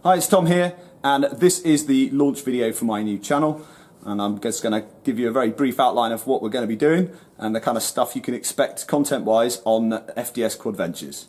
Hi, it's Tom here, and this is the launch video for my new channel, and I'm just going to give you a very brief outline of what we're going to be doing and the kind of stuff you can expect content-wise on FDS Quadventures.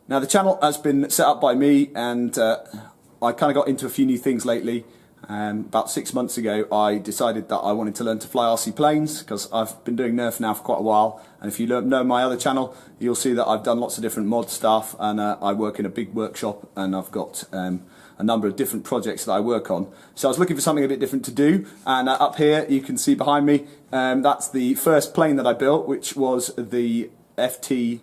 Now, the channel has been set up by me, and I kind of got into a few new things lately. About 6 months ago, I decided that I wanted to learn to fly RC planes because I've been doing Nerf now for quite a while, and if you know my other channel, you'll see that I've done lots of different mod stuff, and I work in a big workshop, and I've got a number of different projects that I work on. So I was looking for something a bit different to do, and up here you can see behind me, that's the first plane that I built, which was the FT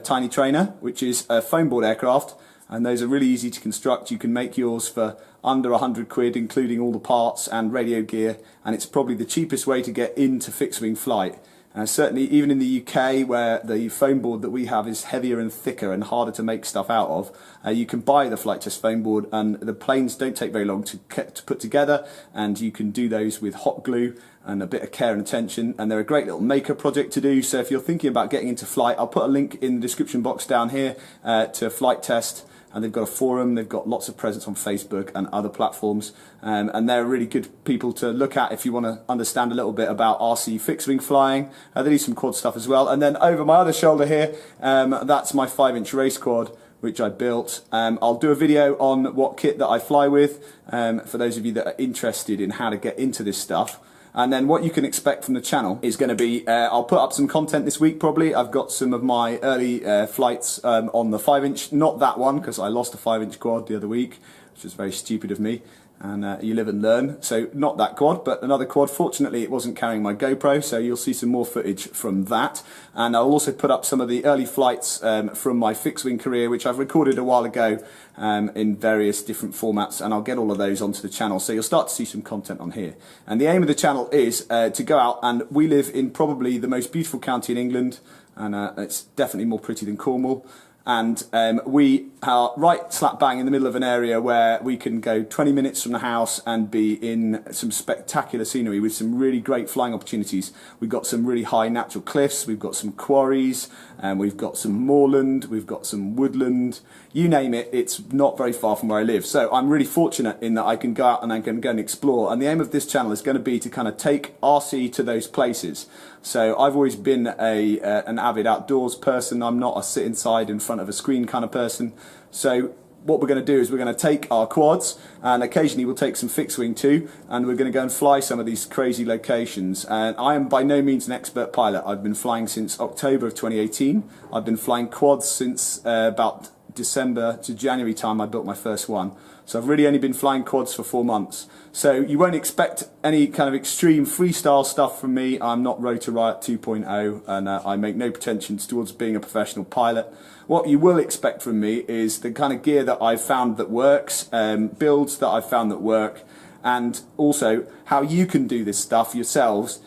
Tiny Trainer, which is a foam board aircraft. And those are really easy to construct. You can make yours for under 100 quid, including all the parts and radio gear, and it's probably the cheapest way to get into fixed wing flight. Certainly even in the UK, where the foam board that we have is heavier and thicker and harder to make stuff out of, you can buy the Flite Test foam board, and the planes don't take very long to put together, and you can do those with hot glue and a bit of care and attention, and they're a great little maker project to do. So if you're thinking about getting into flight, I'll put a link in the description box down here to Flite Test. And they've got a forum, they've got lots of presence on Facebook and other platforms, and they're really good people to look at if you want to understand a little bit about RC fixed wing flying. They do some quad stuff as well. And then over my other shoulder here, that's my 5-inch race quad, which I built. I'll do a video on what kit that I fly with, for those of you that are interested in how to get into this stuff. And then what you can expect from the channel is going to be, I'll put up some content this week probably. I've got some of my early flights on the 5-inch, not that one, because I lost a 5-inch quad the other week, which was very stupid of me. And you live and learn. So not that quad, but another quad. Fortunately, it wasn't carrying my GoPro, so you'll see some more footage from that. And I'll also put up some of the early flights from my fixed wing career, which I've recorded a while ago in various different formats, and I'll get all of those onto the channel. So you'll start to see some content on here. And the aim of the channel is to go out, and we live in probably the most beautiful county in England, and it's definitely more pretty than Cornwall. And we are right slap bang in the middle of an area where we can go 20 minutes from the house and be in some spectacular scenery with some really great flying opportunities. We've got some really high natural cliffs, we've got some quarries, and we've got some moorland, we've got some woodland. You name it, it's not very far from where I live. So I'm really fortunate in that I can go out and I can go and explore. And the aim of this channel is going to be to kind of take RC to those places. So I've always been an avid outdoors person. I'm not a sit inside in front of a screen kind of person. So what we're going to do is we're going to take our quads, and occasionally we'll take some fixed wing too, and we're going to go and fly some of these crazy locations. And I am by no means an expert pilot. I've been flying since October of 2018. I've been flying quads since about December to January time I built my first one. So I've really only been flying quads for 4 months. So you won't expect any kind of extreme freestyle stuff from me. I'm not Rotor Riot 2.0, and I make no pretensions towards being a professional pilot. What you will expect from me is the kind of gear that I've found that works, builds that I've found that work, and also how you can do this stuff yourselves.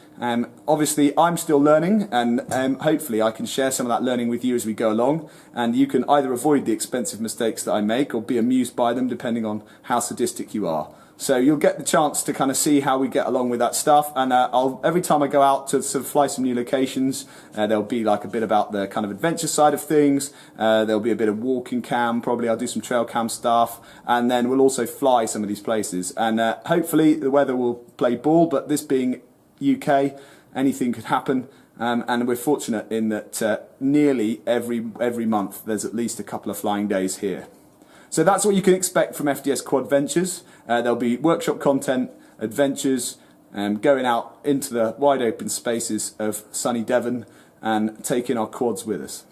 Obviously I'm still learning, and hopefully I can share some of that learning with you as we go along, and you can either avoid the expensive mistakes that I make or be amused by them, depending on how sadistic you are. So you'll get the chance to kind of see how we get along with that stuff, and every time I go out to sort of fly some new locations, there'll be like a bit about the kind of adventure side of things, there'll be a bit of walking cam, probably I'll do some trail cam stuff, and then we'll also fly some of these places, and hopefully the weather will play ball, but this being UK, anything could happen, and we're fortunate in that nearly every month there's at least a couple of flying days here. So that's what you can expect from FDS Quadventures. There'll be workshop content, adventures, going out into the wide open spaces of sunny Devon and taking our quads with us.